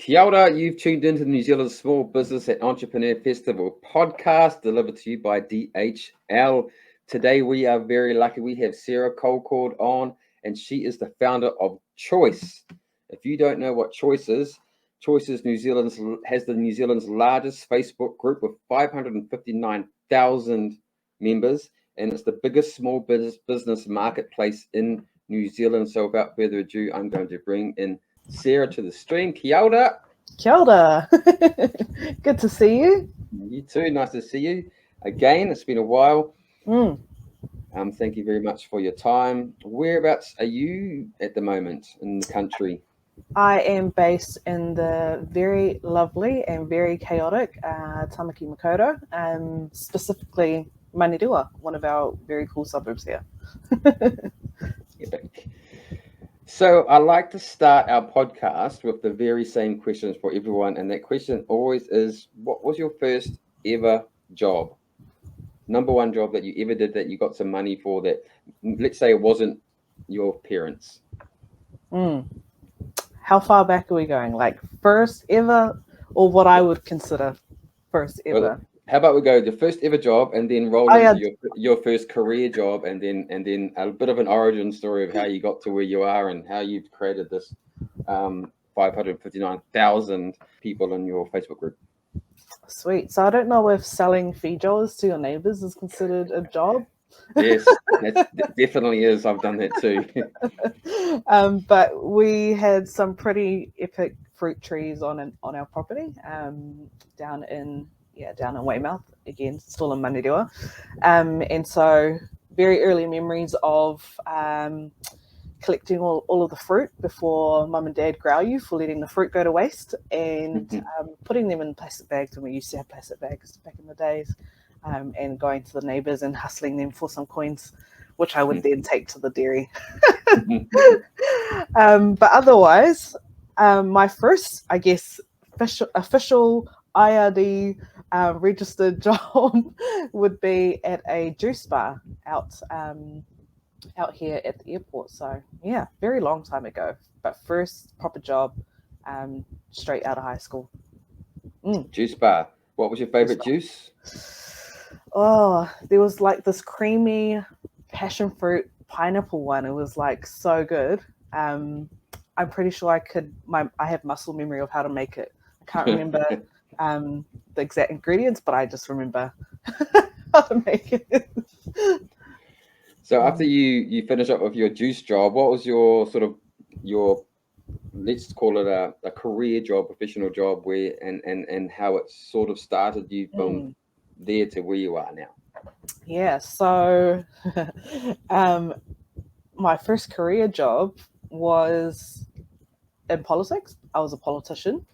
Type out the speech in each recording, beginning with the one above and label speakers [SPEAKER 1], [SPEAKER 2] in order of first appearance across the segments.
[SPEAKER 1] Kia ora, you've tuned into the New Zealand Small Business and Entrepreneur Festival podcast delivered to you by DHL. Today we are very lucky. We have Sarah Colcord on, and she is the founder of Chooice. If you don't know what Chooice is New Zealand's largest Facebook group with 559,000 members, and it's the biggest small business marketplace in New Zealand. So without further ado, I'm going to bring in Sarah to the stream. Kia ora.
[SPEAKER 2] Kia ora. Good to see you.
[SPEAKER 1] You too. Nice to see you again. It's been a while. Thank you very much for your time. Whereabouts are you at the moment in the country?
[SPEAKER 2] I am based in the very lovely and very chaotic Tamaki Makaurau, specifically Manerua, one of our very cool suburbs here.
[SPEAKER 1] Epic. So I like to start our podcast with the very same questions for everyone. And that question always is, what was your first ever job? Number one job that you ever did that you got some money for, that, let's say, it wasn't your parents.
[SPEAKER 2] How far back are we going? Like first ever, or what I would consider first ever?
[SPEAKER 1] Well, how about we go the first ever job and then roll into your first career job, and then a bit of an origin story of how you got to where you are and how you've created this 559,000 people in your Facebook group.
[SPEAKER 2] Sweet. So I don't know if selling feijoas to your neighbors is considered a job.
[SPEAKER 1] Yes, that definitely is. I've done that too.
[SPEAKER 2] But we had some pretty epic fruit trees on our property down in Weymouth, again, still in Manerua. And so very early memories of collecting all of the fruit before mum and dad growl you for letting the fruit go to waste, and putting them in plastic bags when we used to have plastic bags back in the days, and going to the neighbours and hustling them for some coins, which I would then take to the dairy. But otherwise, my first, I guess, official IRD registered job would be at a juice bar out here at the airport. So yeah, very long time ago, but first proper job straight out of high school.
[SPEAKER 1] Juice bar. What was your favorite juice?
[SPEAKER 2] Oh, there was like this creamy passion fruit pineapple one. It was like so good. I'm pretty sure I have muscle memory of how to make it. I can't remember the exact ingredients, but I just remember how to make it.
[SPEAKER 1] So after you finish up with your juice job, what was your let's call it a career job, professional job, where and how it sort of started you from there to where you are now?
[SPEAKER 2] Yeah, so my first career job was in politics. I was a politician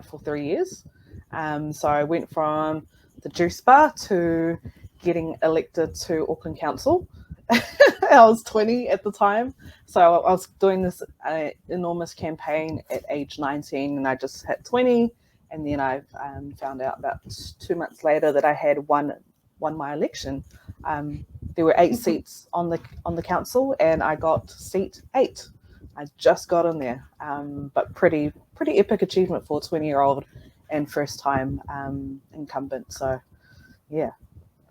[SPEAKER 2] for 3 years. So I went from the juice bar to getting elected to Auckland Council. I was 20 at the time, so I was doing this enormous campaign at age 19, and I just hit 20, and then I found out about 2 months later that I had won my election. There were 8 seats on the council, and I got seat 8. I just got in there, but pretty epic achievement for a 20-year-old and first time incumbent. So yeah,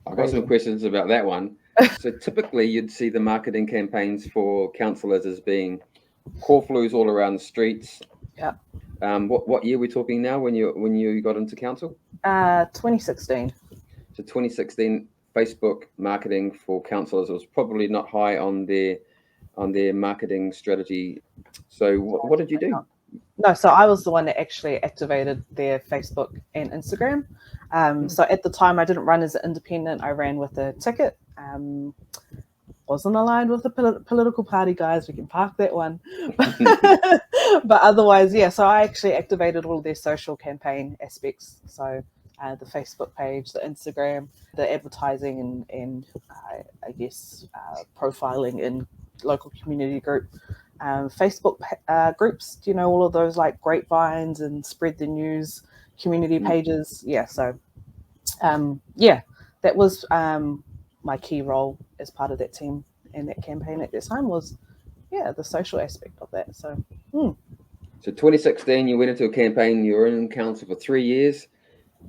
[SPEAKER 1] I've got some questions about that one. So typically you'd see the marketing campaigns for councillors as being corfloos all around the streets.
[SPEAKER 2] Yeah.
[SPEAKER 1] What year are we talking now when you got into council?
[SPEAKER 2] 2016. So
[SPEAKER 1] 2016, Facebook marketing for councillors was probably not high on their marketing strategy. So what did you do?
[SPEAKER 2] No, so I was the one that actually activated their Facebook and Instagram. So at the time, I didn't run as an independent. I ran with a ticket. Wasn't aligned with the political party, guys. We can park that one. But otherwise, yeah. So I actually activated all their social campaign aspects. So the Facebook page, the Instagram, the advertising, and I guess profiling in local community group. Facebook groups, all of those like grapevines and spread the news community pages. Yeah, so that was my key role as part of that team and that campaign at that time was the social aspect of that. So
[SPEAKER 1] So 2016, you went into a campaign. You were in council for 3 years.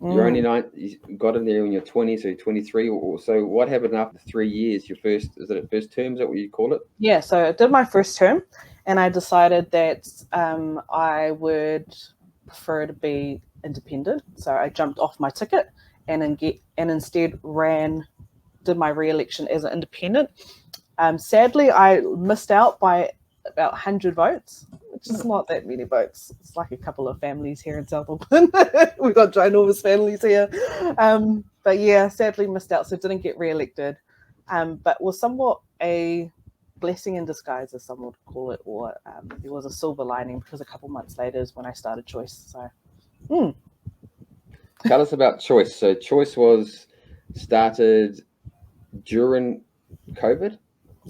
[SPEAKER 1] You're only you got in there when you're 20, so 23 or so. What happened after 3 years? Your first, is it a first term? Is that what you call it?
[SPEAKER 2] Yeah, so I did my first term, and I decided that I would prefer to be independent. So I jumped off my ticket and instead did my re-election as an independent. Sadly, I missed out by about 100 votes, which is not that many votes. It's like a couple of families here in South Auckland. We've got ginormous families here. But yeah, sadly missed out, so didn't get re-elected. But was somewhat a blessing in disguise, as some would call it, or there was a silver lining, because a couple months later is when I started Chooice. So,
[SPEAKER 1] Tell us about Chooice. So Chooice was started during COVID?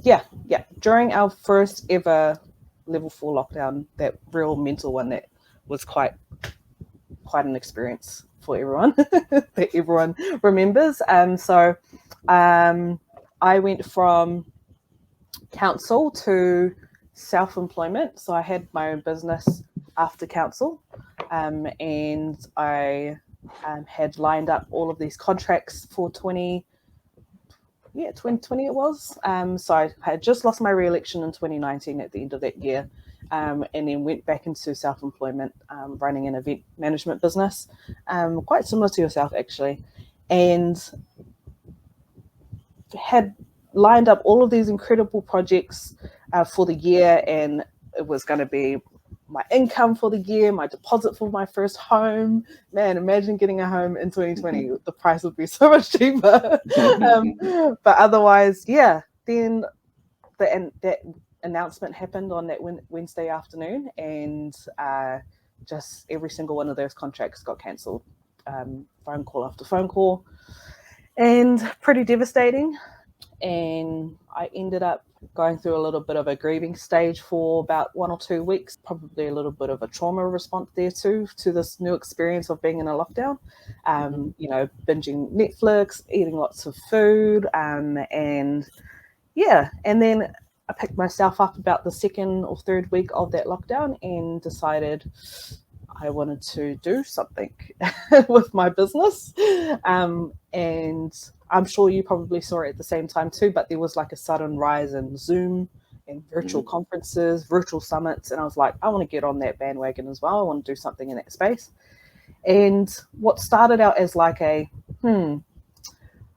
[SPEAKER 2] Yeah. During our first ever level 4 lockdown, that real mental one that was quite an experience for everyone that everyone remembers. So I went from council to self-employment. So I had my own business after council, and I had lined up all of these contracts for 2020 it was. So I had just lost my re-election in 2019 at the end of that year, and then went back into self-employment, running an event management business, quite similar to yourself actually, and had lined up all of these incredible projects for the year, and it was going to be my income for the year, my deposit for my first home. Man, imagine getting a home in 2020. The price would be so much cheaper. But otherwise, yeah, then that announcement happened on that Wednesday afternoon, and just every single one of those contracts got cancelled. Phone call after phone call, and pretty devastating. And I ended up going through a little bit of a grieving stage for about 1 or 2 weeks, probably a little bit of a trauma response there too, to this new experience of being in a lockdown. Binging Netflix, eating lots of food, and then I picked myself up about the 2nd or 3rd week of that lockdown and decided I wanted to do something with my business. And I'm sure you probably saw it at the same time too, but there was like a sudden rise in Zoom and virtual conferences, virtual summits. And I was like, I want to get on that bandwagon as well. I want to do something in that space. And what started out as like I don't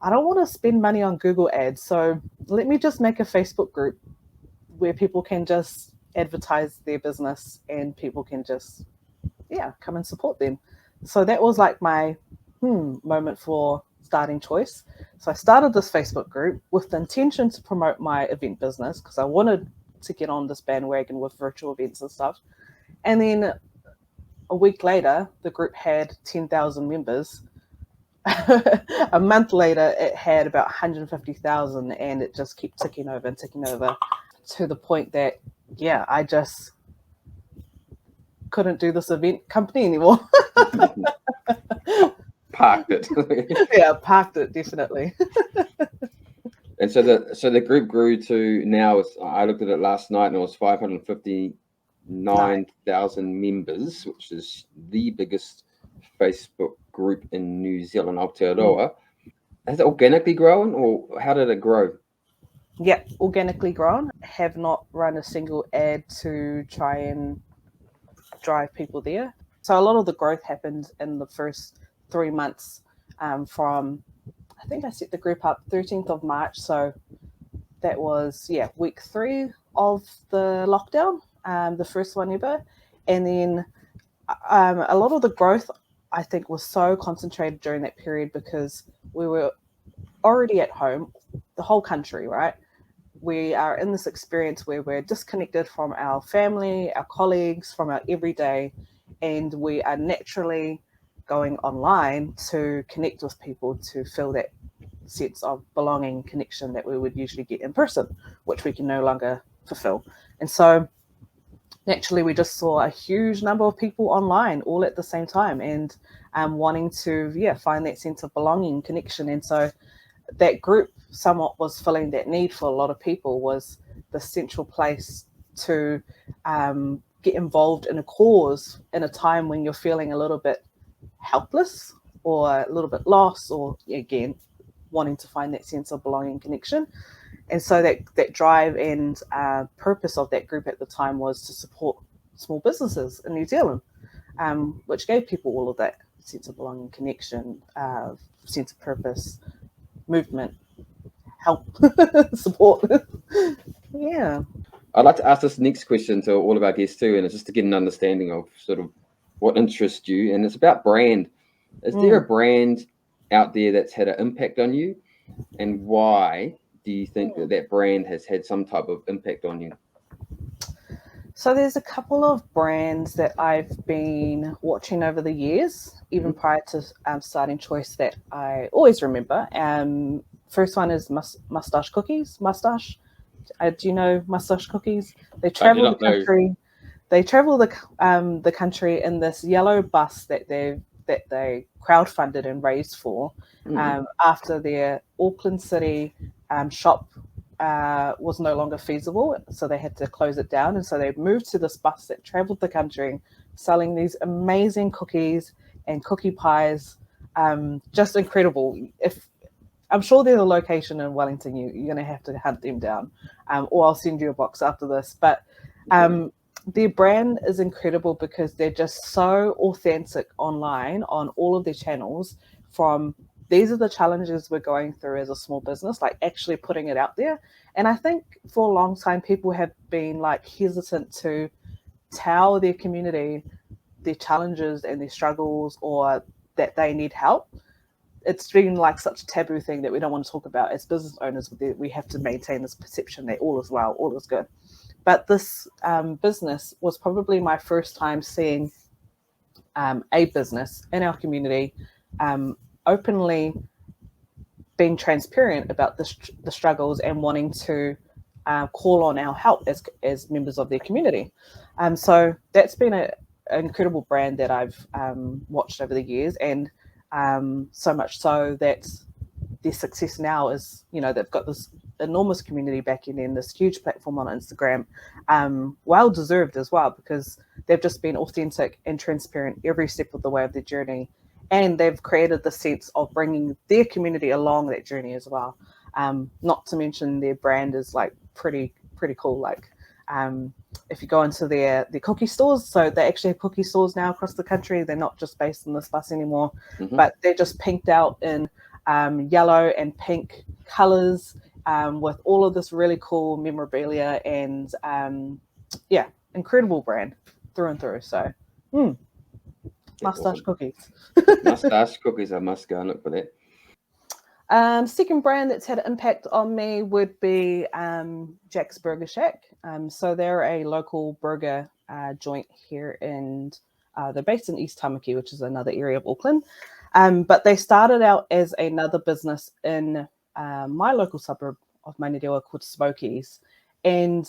[SPEAKER 2] want to spend money on Google ads. So let me just make a Facebook group where people can just advertise their business and people can just, come and support them. So that was like my moment for starting Chooice. So I started this Facebook group with the intention to promote my event business because I wanted to get on this bandwagon with virtual events and stuff. And then a week later, the group had 10,000 members. A month later, it had about 150,000, and it just kept ticking over to the point that, I just couldn't do this event company anymore.
[SPEAKER 1] Parked it.
[SPEAKER 2] Yeah, parked it, definitely.
[SPEAKER 1] And so the group grew to now, I looked at it last night, and it was 559,000 members, which is the biggest Facebook group in New Zealand, Aotearoa. Has it organically grown, or how did it grow?
[SPEAKER 2] Yeah, organically grown. Have not run a single ad to try and drive people there. So a lot of the growth happened in the first 3 months, from, I think I set the group up 13th of March. So that was, week 3 of the lockdown, the first one ever. And then a lot of the growth, I think, was so concentrated during that period because we were already at home, the whole country, right? We are in this experience where we're disconnected from our family, our colleagues, from our everyday, and we are naturally going online to connect with people to feel that sense of belonging, connection that we would usually get in person, which we can no longer fulfill. And so naturally, we just saw a huge number of people online all at the same time, and wanting to find that sense of belonging, connection. And so that group somewhat was filling that need for a lot of people, was the central place to get involved in a cause in a time when you're feeling a little bit helpless or a little bit lost, or again, wanting to find that sense of belonging connection. And so that drive and purpose of that group at the time was to support small businesses in New Zealand, which gave people all of that sense of belonging, connection, sense of purpose, movement, help, support. Yeah.
[SPEAKER 1] I'd like to ask this next question to all of our guests too, and it's just to get an understanding of sort of what interests you, and it's about brand. Is there a brand out there that's had an impact on you, and why do you think that brand has had some type of impact on you?
[SPEAKER 2] So there's a couple of brands that I've been watching over the years, even prior to starting Chooice, that I always remember. First one is Mustache Cookies. Mustache. Do you know Mustache Cookies? They travel the country. They travel the country in this yellow bus that they crowdfunded and raised for after their Auckland City shop was no longer feasible, so they had to close it down. And so they moved to this bus that traveled the country, selling these amazing cookies and cookie pies. Just incredible. I'm sure there's a location in Wellington, you're going to have to hunt them down, or I'll send you a box after this. But their brand is incredible because they're just so authentic online on all of their channels. From these are the challenges we're going through as a small business, like actually putting it out there. And I think for a long time, people have been like hesitant to tell their community their challenges and their struggles, or that they need help. It's been like such a taboo thing that we don't want to talk about as business owners. We have to maintain this perception that all is well, all is good. But this business was probably my first time seeing a business in our community openly being transparent about the struggles and wanting to call on our help as members of their community. So that's been an incredible brand that I've watched over the years, and so much so that their success now is, they've got this enormous community backing in, this huge platform on Instagram, well deserved as well, because they've just been authentic and transparent every step of the way of their journey, and they've created the sense of bringing their community along that journey as well. Not to mention their brand is like pretty cool. Like if you go into their cookie stores, so they actually have cookie stores now across the country. They're not just based on this bus anymore, but they're just pinked out in yellow and pink colors, with all of this really cool memorabilia, and incredible brand through and through. So Mustache Cookies.
[SPEAKER 1] Mustache Cookies, I must go and look for that.
[SPEAKER 2] Second brand that's had an impact on me would be Jack's Burger Shack. So they're a local burger joint here, and they're based in East Tamaki, which is another area of Auckland. But they started out as another business in my local suburb of Mainirewa called Smokies. And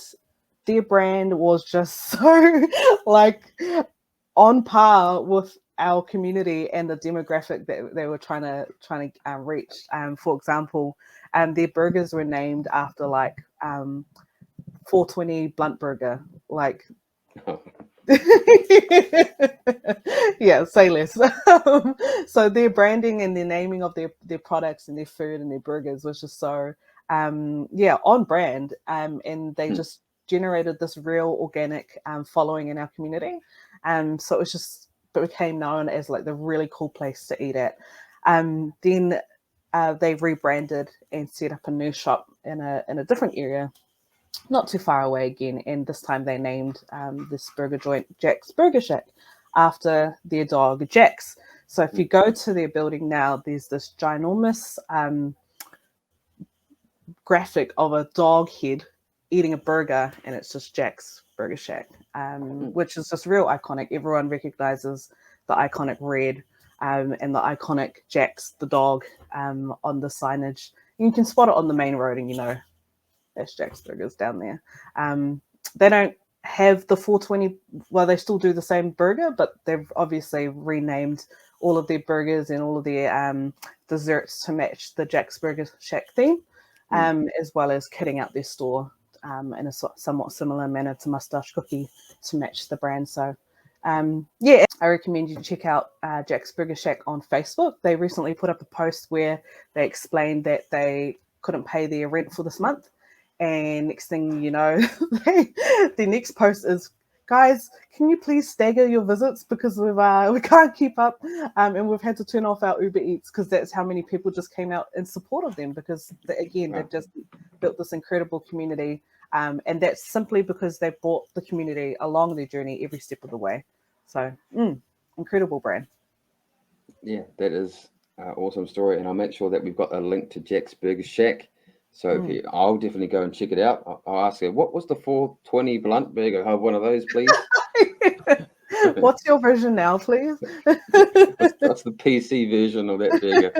[SPEAKER 2] their brand was just so like on par with our community and the demographic that they were trying to reach. For example, their burgers were named after like 420 Blunt Burger, like yeah, say less. So their branding and their naming of their products and their food and their burgers was just so on brand, and they just generated this real organic following in our community. So it became known as like the really cool place to eat at. Then they rebranded and set up a new shop in a different area, not too far away again. And this time they named this burger joint Jack's Burger Shack after their dog Jax. So if you go to their building now, there's this ginormous graphic of a dog head eating a burger, and it's just Jack's Burger Shack, which is just real iconic. Everyone recognizes the iconic red and the iconic Jack's, the dog, on the signage. You can spot it on the main road, and that's Jack's Burgers down there. They don't have the 420, well, they still do the same burger, but they've obviously renamed all of their burgers and all of their desserts to match the Jack's Burger Shack theme, as well as kitting out their store in a somewhat similar manner to Mustache Cookie to match the brand. So yeah, I recommend you check out Jack's Burger Shack on Facebook. They recently put up a post where they explained that they couldn't pay their rent for this month. And next thing you know, the next post is, guys, can you please stagger your visits because we can't keep up, and we've had to turn off our Uber Eats because that's how many people just came out in support of them because, they've just built this incredible community, and that's simply because they brought the community along their journey every step of the way. So, incredible brand.
[SPEAKER 1] Yeah, that is an awesome story, and I'll make sure that we've got a link to Jack's Burger Shack. So I'll definitely go and check it out. I'll ask her, what was the 420 blunt burger? Have one of those, please.
[SPEAKER 2] What's your version now, please?
[SPEAKER 1] What's the PC version of that burger?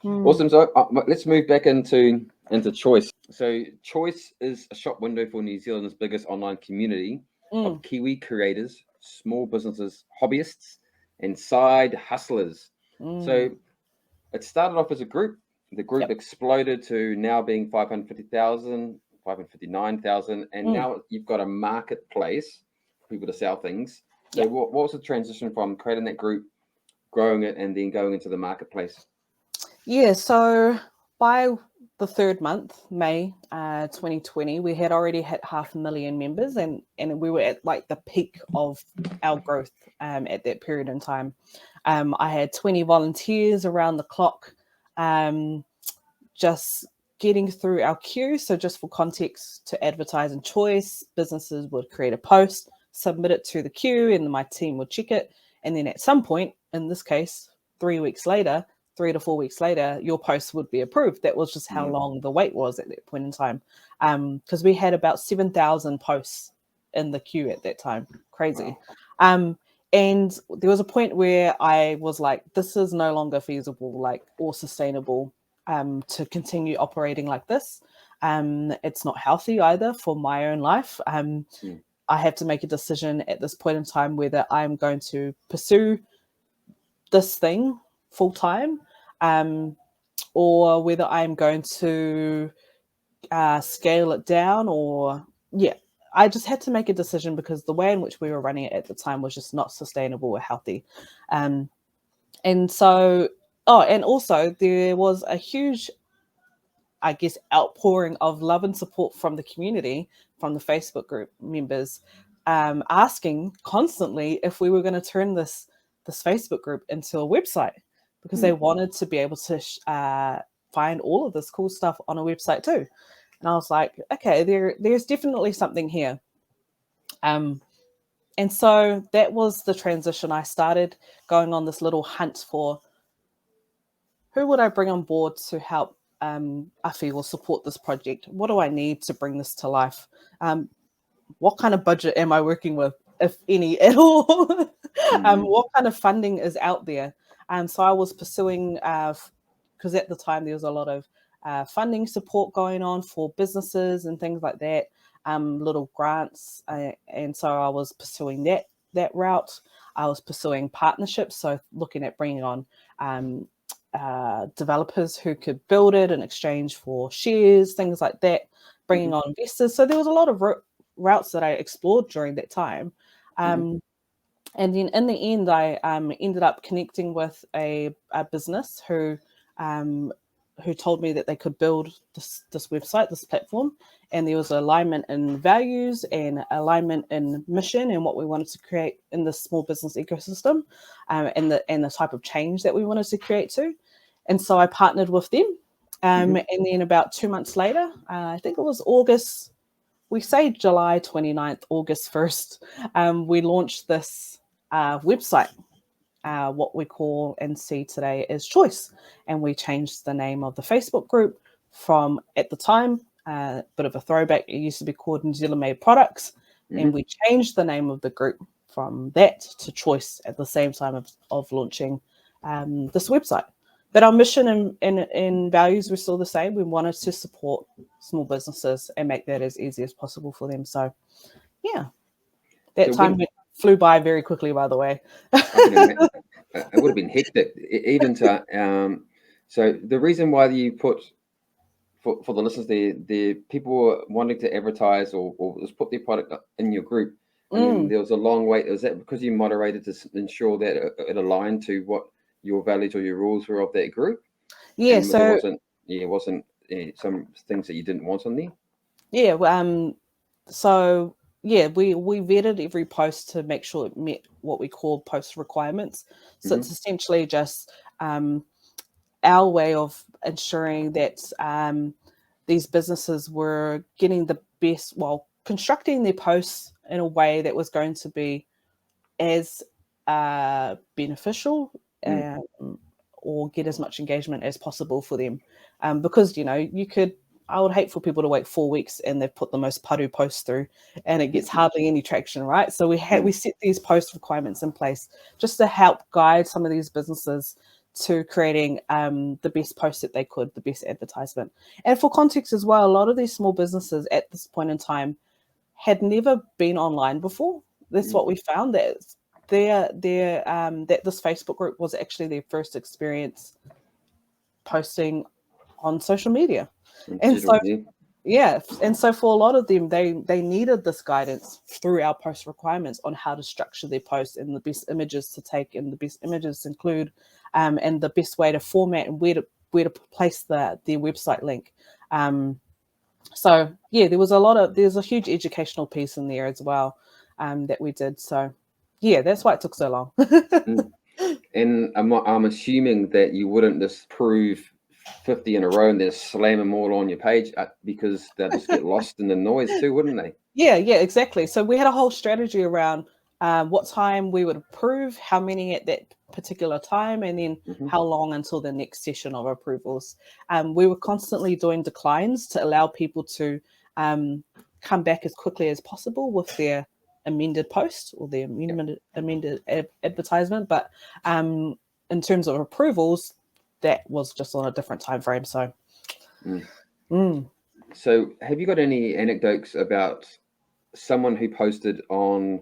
[SPEAKER 1] Awesome. So let's move back into Chooice. So Chooice is a shop window for New Zealand's biggest online community of Kiwi creators, small businesses, hobbyists, and side hustlers. So it started off as a group. The group exploded to now being 550,000, 559,000, and now you've got a marketplace for people to sell things. So what was the transition from creating that group, growing it, and then going into the marketplace?
[SPEAKER 2] Yeah, so by the third month, May 2020, we had already hit 500,000 members, and we were at like the peak of our growth at that period in time. I had 20 volunteers around the clock, just getting through our queue. So just for context, to advertise in Chooice, businesses would create a post, submit it to the queue, and my team would check it. And then at some point, in this case, 3 to 4 weeks later, your post would be approved. That was just how long the wait was at that point in time. Because we had about 7,000 posts in the queue at that time. Crazy. Wow. And there was a point where I was like, this is no longer feasible, or sustainable to continue operating like this. It's not healthy either for my own life. I have to make a decision at this point in time whether I'm going to pursue this thing full time, or whether I'm going to scale it down, I just had to make a decision because the way in which we were running it at the time was just not sustainable or healthy. And so, and also there was a huge, I guess, outpouring of love and support from the community, from the Facebook group members, asking constantly if we were going to turn this Facebook group into a website, because they wanted to be able to find all of this cool stuff on a website too. And I was like, okay, there's definitely something here. And so that was the transition. I started going on this little hunt for who would I bring on board to help I feel support this project. What do I need to bring this to life? What kind of budget am I working with, if any at all? What kind of funding is out there? So I was pursuing, because at the time there was a lot of funding support going on for businesses and things like that, little grants. And so I was pursuing that route. I was pursuing partnerships, so looking at bringing on developers who could build it in exchange for shares, things like that, bringing on investors. So there was a lot of routes that I explored during that time. And then in the end, I ended up connecting with a business who told me that they could build this website, this platform, and there was alignment in values and alignment in mission and what we wanted to create in the small business ecosystem, and the type of change that we wanted to create too. And so I partnered with them. And then about 2 months later, I think it was August, we say July 29th, August 1st, we launched this website, what we call and see today as Chooice. And we changed the name of the Facebook group from, at the time, a bit of a throwback, it used to be called New Zealand Made Products. And we changed the name of the group from that to Chooice at the same time of launching this website. But our mission and values were still the same. We wanted to support small businesses and make that as easy as possible for them. So, yeah, that time flew by very quickly, by the way.
[SPEAKER 1] It would have been hectic, even to. So the reason why you put for the listeners, the people were wanting to advertise or just put their product in your group, and then there was a long wait. Is that because you moderated to ensure that it aligned to what your values or your rules were of that group?
[SPEAKER 2] Yeah,
[SPEAKER 1] and
[SPEAKER 2] so
[SPEAKER 1] there wasn't some things that you didn't want on there.
[SPEAKER 2] yeah, so yeah, we vetted every post to make sure it met what we call post requirements. So it's essentially just our way of ensuring that these businesses were getting the best, well, constructing their posts in a way that was going to be as beneficial or get as much engagement as possible for them. Because, you know, I would hate for people to wait 4 weeks and they've put the most paru post through and it gets hardly any traction, right? So we set these post requirements in place just to help guide some of these businesses to creating the best post that they could, the best advertisement. And for context as well, a lot of these small businesses at this point in time had never been online before. That's what we found, that that this Facebook group was actually their first experience posting on social media. And so yeah, and so for a lot of them, they needed this guidance through our post requirements on how to structure their posts and the best images to take and the best images to include, and the best way to format and where to place their website link. So yeah, there's a huge educational piece in there as well that we did. So yeah, that's why it took so long.
[SPEAKER 1] And I'm assuming that you wouldn't just prove 50 in a row and then slam them all on your page because they'll just get lost in the noise too, wouldn't they?
[SPEAKER 2] Yeah, exactly. So we had a whole strategy around what time we would approve, how many at that particular time, and then how long until the next session of approvals. We were constantly doing declines to allow people to come back as quickly as possible with their amended post or their amended advertisement. But in terms of approvals, that was just on a different time frame. So,
[SPEAKER 1] So have you got any anecdotes about someone who posted on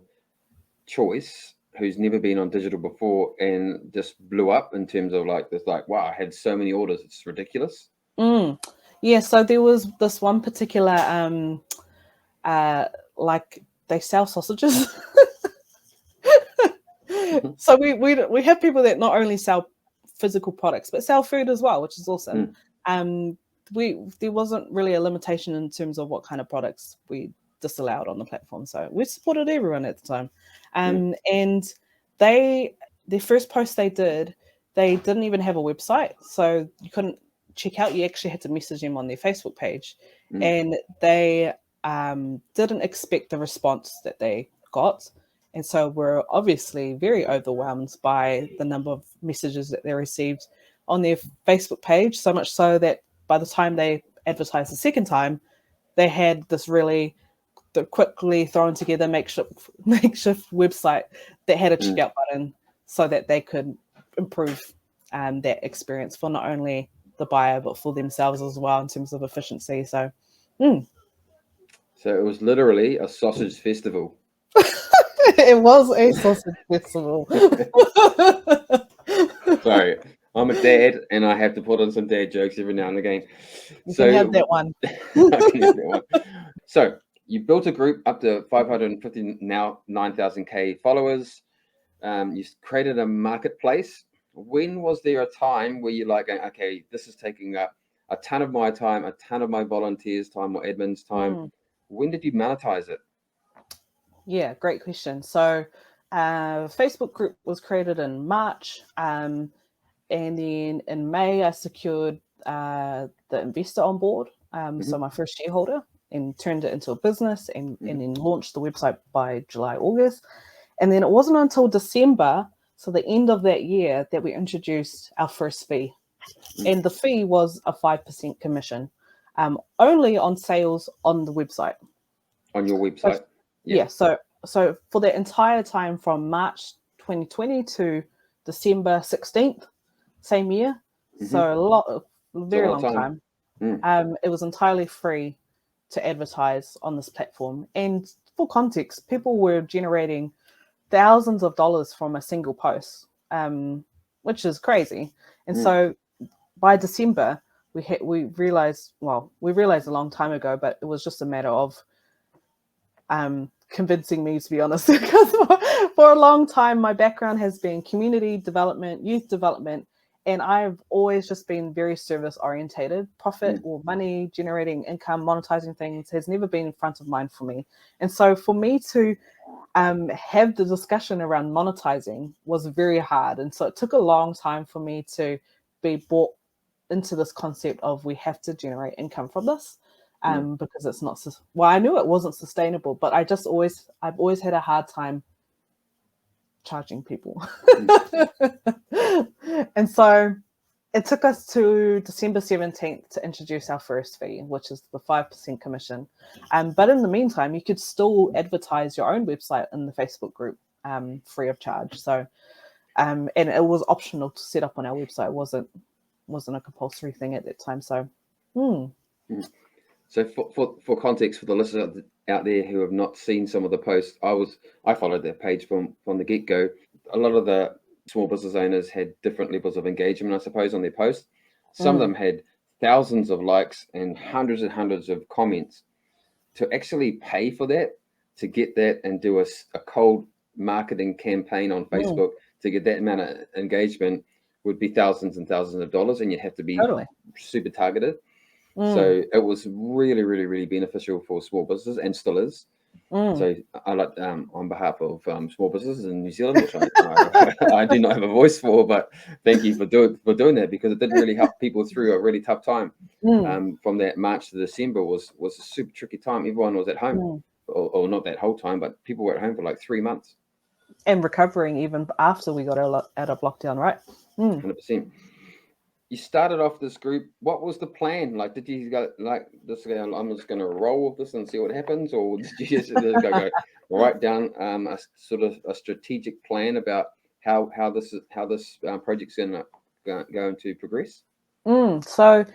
[SPEAKER 1] Chooice who's never been on digital before and just blew up in terms of like this, like, wow, I had so many orders, it's ridiculous?
[SPEAKER 2] Yeah, so there was this one particular like they sell sausages. So we have people that not only sell physical products but sell food as well, which is awesome. There wasn't really a limitation in terms of what kind of products we disallowed on the platform, so we supported everyone at the time. And their first post they didn't even have a website, so you couldn't check out. You actually had to message them on their Facebook page, and they didn't expect the response that they got. And so we're obviously very overwhelmed by the number of messages that they received on their Facebook page, so much so that by the time they advertised the second time, they had this really quickly thrown together makeshift website that had a checkout button so that they could improve that experience for not only the buyer but for themselves as well in terms of efficiency. So
[SPEAKER 1] it was literally a sausage festival.
[SPEAKER 2] It was a sausage festival.
[SPEAKER 1] Sorry, I'm a dad and I have to put on some dad jokes every now and again.
[SPEAKER 2] You can have that one.
[SPEAKER 1] I can have that one. So you built a group up to 550, now 9,000K followers. You created a marketplace. When was there a time where you're like, okay, this is taking up a ton of my time, a ton of my volunteers' time or admin's time? When did you monetize it?
[SPEAKER 2] Yeah, great question. So Facebook group was created in March. And then in May, I secured the investor on board. So my first shareholder, and turned it into a business and then launched the website by July, August. And then it wasn't until December, so the end of that year, that we introduced our first fee. And the fee was a 5% commission, only on sales on the website.
[SPEAKER 1] On your website?
[SPEAKER 2] So for the entire time from March 2020 to December 16th, same year, so very long time. It was entirely free to advertise on this platform. And for context, people were generating thousands of dollars from a single post, which is crazy. And so by December, we realized a long time ago, but it was just a matter of convincing me, to be honest, because for a long time my background has been community development, youth development, and I've always just been very service orientated. Profit or money, generating income, monetizing things has never been in front of mind for me. And so for me to have the discussion around monetizing was very hard. And so it took a long time for me to be brought into this concept of we have to generate income from this. Because it's not, I knew it wasn't sustainable, but I've always had a hard time charging people. And so it took us to December 17th to introduce our first fee, which is the 5% commission. But in the meantime, you could still advertise your own website in the Facebook group free of charge. So, and it was optional to set up on our website. It wasn't a compulsory thing at that time. So,
[SPEAKER 1] So for context, for the listeners out there who have not seen some of the posts, I followed their page from the get-go. A lot of the small business owners had different levels of engagement, I suppose, on their posts. Some of them had thousands of likes and hundreds of comments. To actually pay for that, to get that and do a cold marketing campaign on Facebook to get that amount of engagement would be thousands and thousands of dollars, and you have to be super targeted. So it was really, really, really beneficial for small businesses, and still is. So I like, on behalf of small businesses in New Zealand, which I do not have a voice for, but thank you for doing that, because it did really help people through a really tough time. From that March to December was a super tricky time. Everyone was at home, or not that whole time, but people were at home for like 3 months.
[SPEAKER 2] And recovering even after we got out of lockdown, right?
[SPEAKER 1] 100%. You started off this group. What was the plan? Like, did you go like this? I'm just going to roll with this and see what happens, or did you just go write down a sort of a strategic plan about how this project's going to progress?
[SPEAKER 2] So,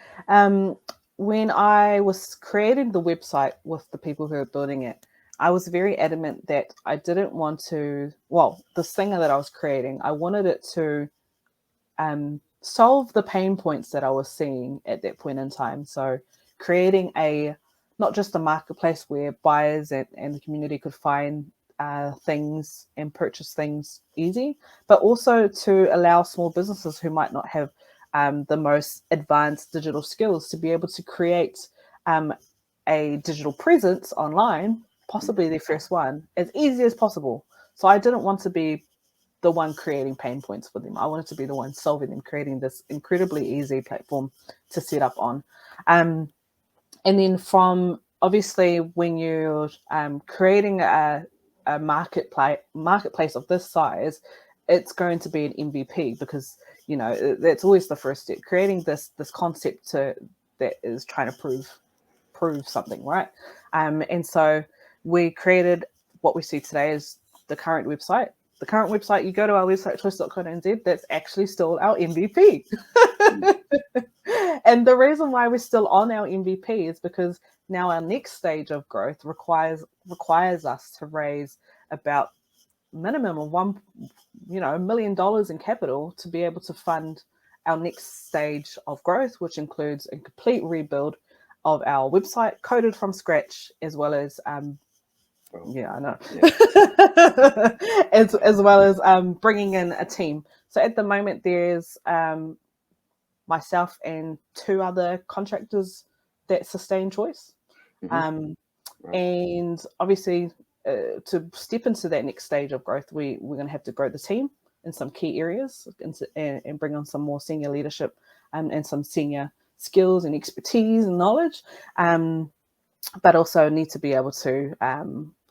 [SPEAKER 2] when I was creating the website with the people who are building it, I was very adamant that I didn't want to. Well, the singer that I was creating, I wanted it to solve the pain points that I was seeing at that point in time. So creating not just a marketplace where buyers and the community could find things and purchase things easy, but also to allow small businesses who might not have the most advanced digital skills to be able to create a digital presence online, possibly their first one, as easy as possible. So I didn't want to be the one creating pain points for them. I wanted to be the one solving them, creating this incredibly easy platform to set up on. And then from, obviously, when you're creating a marketplace of this size, it's going to be an MVP, because, that's always the first step, creating this concept that is trying to prove something, right? And so we created what we see today as the current website. The current website, you go to our website, chooice.co.nz, that's actually still our MVP. And the reason why we're still on our MVP is because now our next stage of growth requires us to raise about minimum of $1 million in capital to be able to fund our next stage of growth, which includes a complete rebuild of our website, coded from scratch, as well as yeah, I know. Yeah. as well as bringing in a team. So at the moment, there's myself and 2 other contractors that sustain Chooice. And obviously, to step into that next stage of growth, we're going to have to grow the team in some key areas and bring on some more senior leadership and some senior skills and expertise and knowledge. But also need to be able to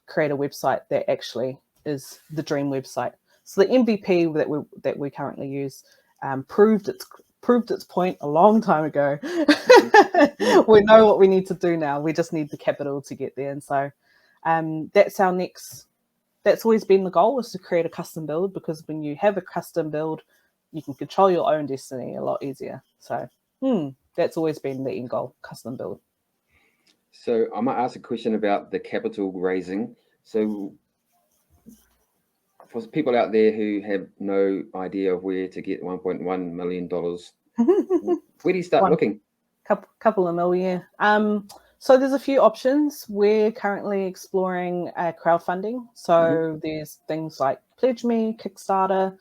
[SPEAKER 2] create a website that actually is the dream website. So the MVP that we currently use proved its point a long time ago. We know what we need to do now. We just need the capital to get there. And so that's our next. That's always been the goal, is to create a custom build, because when you have a custom build, you can control your own destiny a lot easier. So that's always been the end goal, custom build.
[SPEAKER 1] So I might ask a question about the capital raising. So for people out there who have no idea of where to get $1.1 million, where do you start looking?
[SPEAKER 2] couple of mil, yeah. So there's a few options. We're currently exploring crowdfunding. So there's things like Pledge Me, Kickstarter.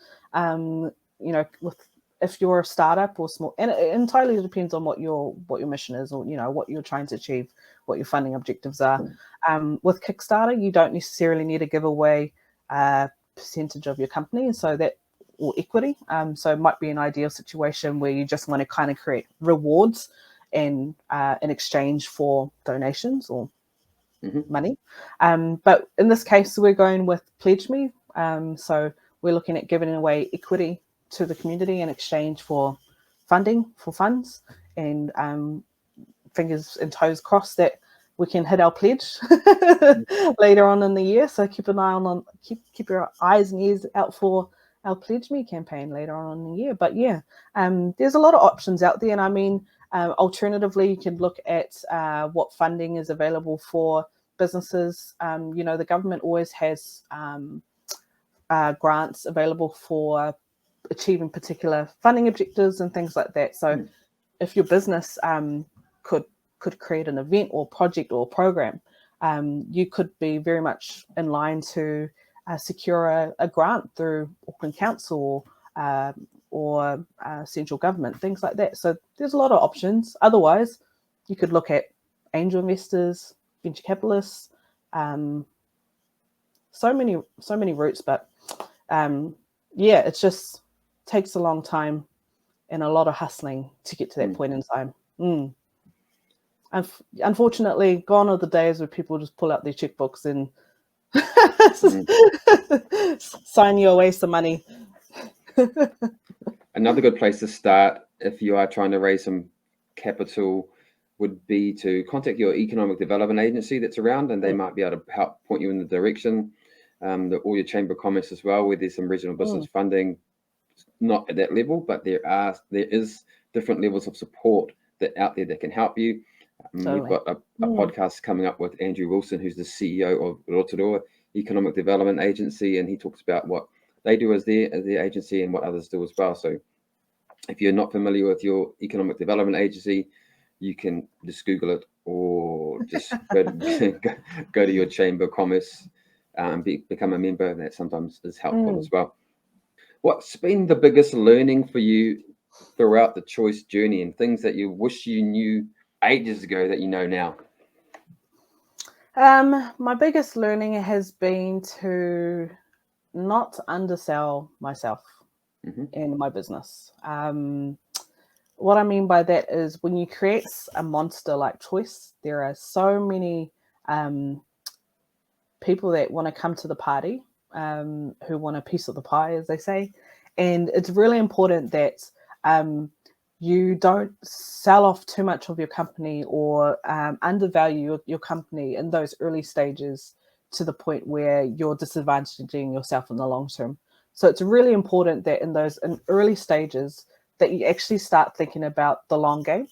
[SPEAKER 2] If you're a startup or small, and it entirely depends on what your mission is, or what you're trying to achieve, what your funding objectives are. With Kickstarter, you don't necessarily need to give away a percentage of your company, so that or equity. So it might be an ideal situation where you just want to kind of create rewards and in exchange for donations or money. But in this case, we're going with Pledge Me. So we're looking at giving away equity to the community in exchange for funding for funds, and fingers and toes crossed that we can hit our pledge later on in the year. So keep an eye on keep your eyes and ears out for our Pledge Me campaign later on in the year. But yeah, there's a lot of options out there, and I mean, alternatively, you can look at what funding is available for businesses. The government always has grants available for achieving particular funding objectives and things like that. So if your business could create an event or project or program, you could be very much in line to secure a grant through Auckland Council or central government, things like that. So there's a lot of options. Otherwise, you could look at angel investors, venture capitalists, so many routes. But yeah, it just takes a long time and a lot of hustling to get to that point in time. Unfortunately, gone are the days where people just pull out their checkbooks and sign you away some money.
[SPEAKER 1] Another good place to start if you are trying to raise some capital would be to contact your economic development agency that's around, and they might be able to help point you in the direction, or your Chamber of Commerce as well, where there's some regional business funding. Not at that level, but there is different levels of support that out there that can help you. We've got a podcast coming up with Andrew Wilson, who's the CEO of Rotorua Economic Development Agency, and he talks about what they do as their agency and what others do as well. So if you're not familiar with your economic development agency, you can just Google it, or just go to your Chamber of Commerce and become a member. That sometimes is helpful as well. What's been the biggest learning for you throughout the Chooice journey, and things that you wish you knew ages ago that you know now?
[SPEAKER 2] My biggest learning has been to not undersell myself in my business. What I mean by that is when you create a monster like Chooice, there are so many people that want to come to the party, who want a piece of the pie, as they say. And it's really important that you don't sell off too much of your company or undervalue your company in those early stages to the point where you're disadvantaging yourself in the long term. So it's really important that in early stages that you actually start thinking about the long game.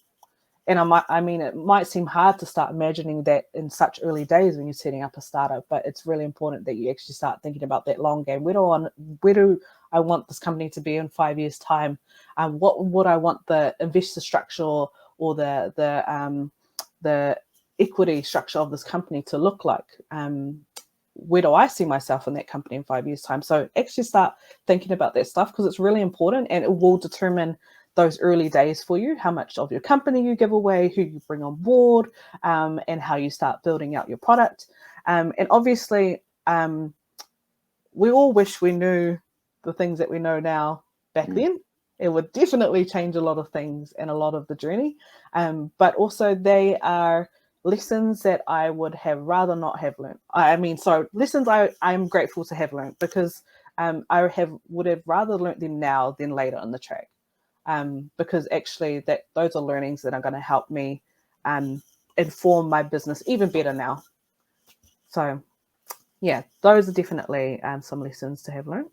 [SPEAKER 2] And it might seem hard to start imagining that in such early days when you're setting up a startup, but it's really important that you actually start thinking about that long game. Where do I want this company to be in 5 years' time? What would I want the investor structure or the equity structure of this company to look like? Where do I see myself in that company in 5 years' time? So actually start thinking about that stuff, because it's really important, and it will determine those early days for you, how much of your company you give away, who you bring on board, and how you start building out your product. And obviously, we all wish we knew the things that we know now back then. It would definitely change a lot of things and a lot of the journey. But also they are lessons that I would have rather not have learned. Lessons I'm grateful to have learned, because I would have rather learned them now than later on the track. Because actually those are learnings that are going to help me inform my business even better now. So yeah, those are definitely some lessons to have learned.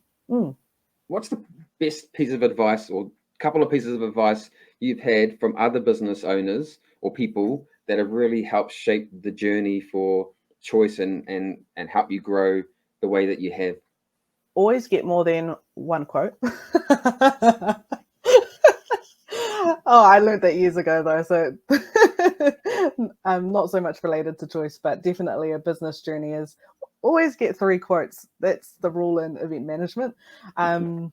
[SPEAKER 1] What's the best piece of advice, or couple of pieces of advice you've had from other business owners or people that have really helped shape the journey for Chooice and help you grow the way that you have?
[SPEAKER 2] Always get more than one quote. Oh, I learned that years ago though, so not so much related to choice, but definitely a business journey is always get 3 quotes. That's the rule in event management. And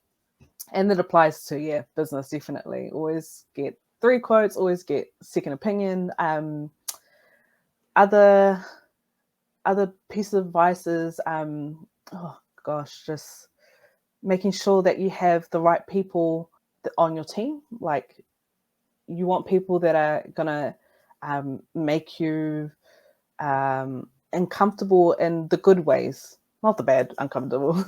[SPEAKER 2] that applies to business, definitely. Always get 3 quotes, always get second opinion. Other piece of advice is oh gosh, just making sure that you have the right people on your team. Like, you want people that are gonna make you uncomfortable in the good ways, not the bad uncomfortable.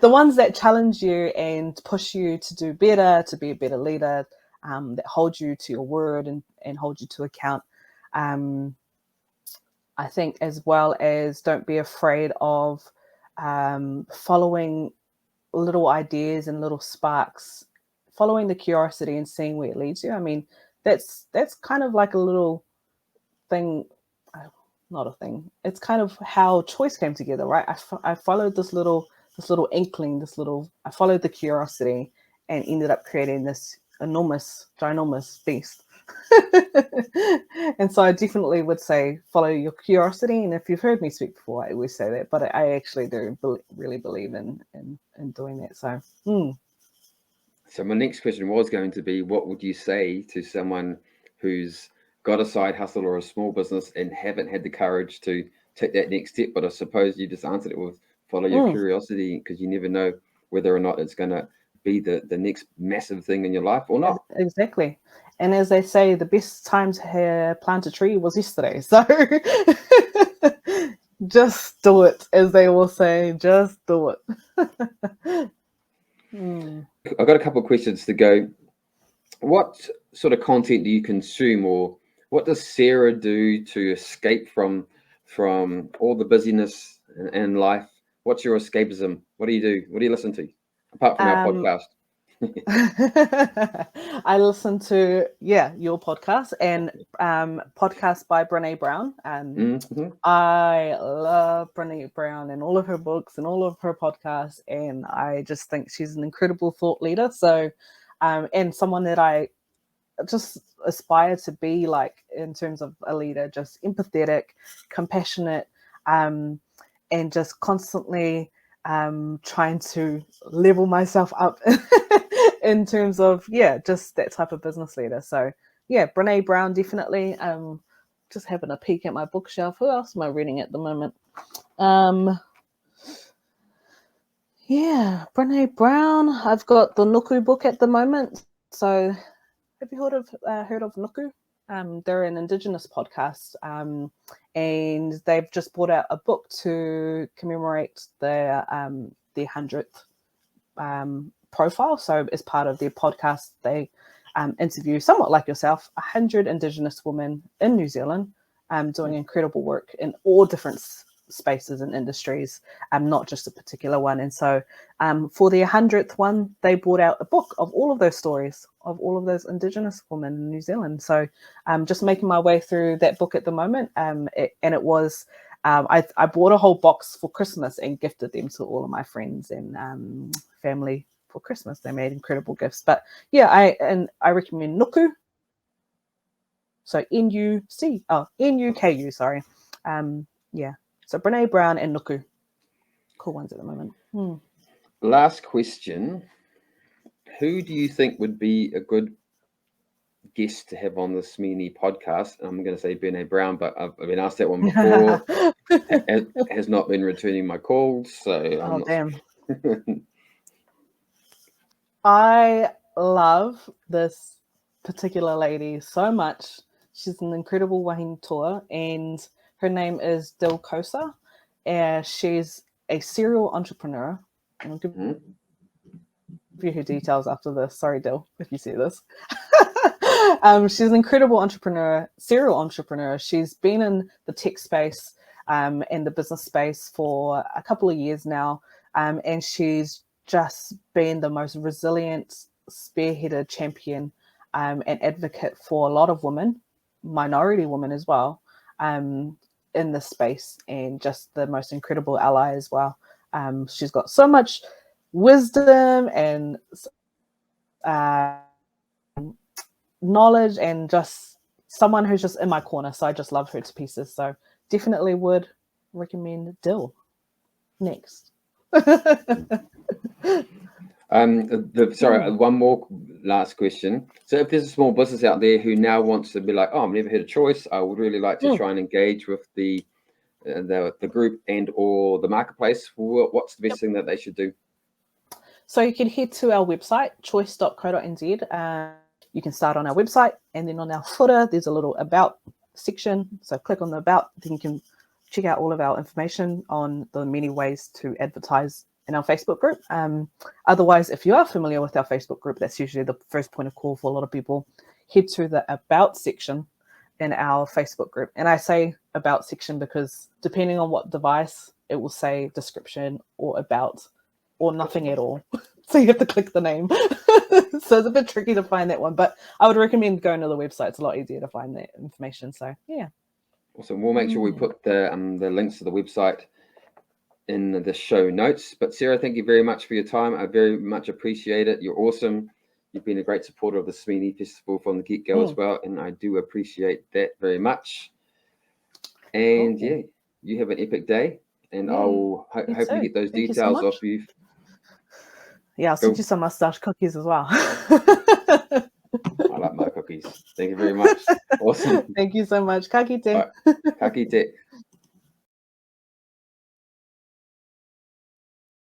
[SPEAKER 2] The ones that challenge you and push you to do better, to be a better leader, that hold you to your word and hold you to account. I think, as well as, don't be afraid of following little ideas and little sparks, following the curiosity and seeing where it leads you. I mean, that's kind of like a little thing, not a thing. It's kind of how Choice came together, right? I followed this little inkling, I followed the curiosity and ended up creating this ginormous beast. And so I definitely would say follow your curiosity. And if you've heard me speak before, I always say that, but I actually do really believe in doing that. So
[SPEAKER 1] So my next question was going to be, what would you say to someone who's got a side hustle or a small business and haven't had the courage to take that next step? But I suppose you just answered it with follow your curiosity, because you never know whether or not it's going to be the next massive thing in your life or not.
[SPEAKER 2] Exactly. And as they say, the best time to plant a tree was yesterday. So just do it, as they will say, just do it.
[SPEAKER 1] I've got a couple of questions to go. What sort of content do you consume, or what does Sarah do to escape from all the busyness in life? What's your escapism? What do you do? What do you listen to apart from our podcast?
[SPEAKER 2] I listen to your podcast and podcast by Brené Brown. I love Brené Brown and all of her books and all of her podcasts, and I just think she's an incredible thought leader. So and someone that I just aspire to be like in terms of a leader, just empathetic, compassionate, and just constantly trying to level myself up in terms of just that type of business leader. So Brené Brown, definitely. Just having a peek at my bookshelf. Who else am I reading at the moment? Brené Brown. I've got the Nuku book at the moment. So have you heard of Nuku? They're an Indigenous podcast, and they've just brought out a book to commemorate their 100th profile. So as part of their podcast, they interview, somewhat like yourself, 100 Indigenous women in New Zealand doing incredible work in all different spaces and industries, not just a particular one. And so for the 100th one, they brought out a book of all of those stories of all of those Indigenous women in New Zealand. So I'm just making my way through that book at the moment. It was, I bought a whole box for Christmas and gifted them to all of my friends and family for Christmas. They made incredible gifts. But I recommend Nuku. So Nuku, sorry. So Brené Brown and Nuku. Cool ones at the moment.
[SPEAKER 1] Last question. Who do you think would be a good guest to have on the Smee podcast? I'm going to say Brené Brown, but I've been asked that one before. has not been returning my calls. So
[SPEAKER 2] damn. I love this particular lady so much. She's an incredible wahine toa, and her name is Dil Kosa. She's a serial entrepreneur. I'll give you her details after this. Sorry, Dil, if you see this. She's an incredible serial entrepreneur. She's been in the tech space and the business space for a couple of years now, and she's just been the most resilient, spearheaded champion and advocate for a lot of women, minority women as well, in this space, and just the most incredible ally as well. She's got so much wisdom and knowledge and just someone who's just in my corner. So I just love her to pieces. So definitely would recommend Dill next.
[SPEAKER 1] Sorry, one more last question. So if there's a small business out there who now wants to be like, oh, I've never heard of Chooice, I would really like to try and engage with the group and or the marketplace, what's the best thing that they should do?
[SPEAKER 2] So you can head to our website, chooice.co.nz. You can start on our website, and then on our footer, there's a little about section. So click on the about, then you can check out all of our information on the many ways to advertise in our Facebook group. Otherwise, if you are familiar with our Facebook group, that's usually the first point of call for a lot of people. Head to the about section in our Facebook group. And I say about section because depending on what device, it will say description or about or nothing at all. So you have to click the name. So it's a bit tricky to find that one, but I would recommend going to the website. It's a lot easier to find that information. So yeah.
[SPEAKER 1] Awesome. We'll make sure we put the links to the website in the show notes. But Sarah, thank you very much for your time. I very much appreciate it. You're awesome. You've been a great supporter of the SME Festival from the get-go as well, and I do appreciate that very much. And yeah, you have an epic day, and I will hopefully get those details off you.
[SPEAKER 2] Yeah, I'll send you some mustache cookies as well.
[SPEAKER 1] I like my cookies. Thank you very much. Awesome.
[SPEAKER 2] Thank you so much. Ka kite.
[SPEAKER 1] Ka kite.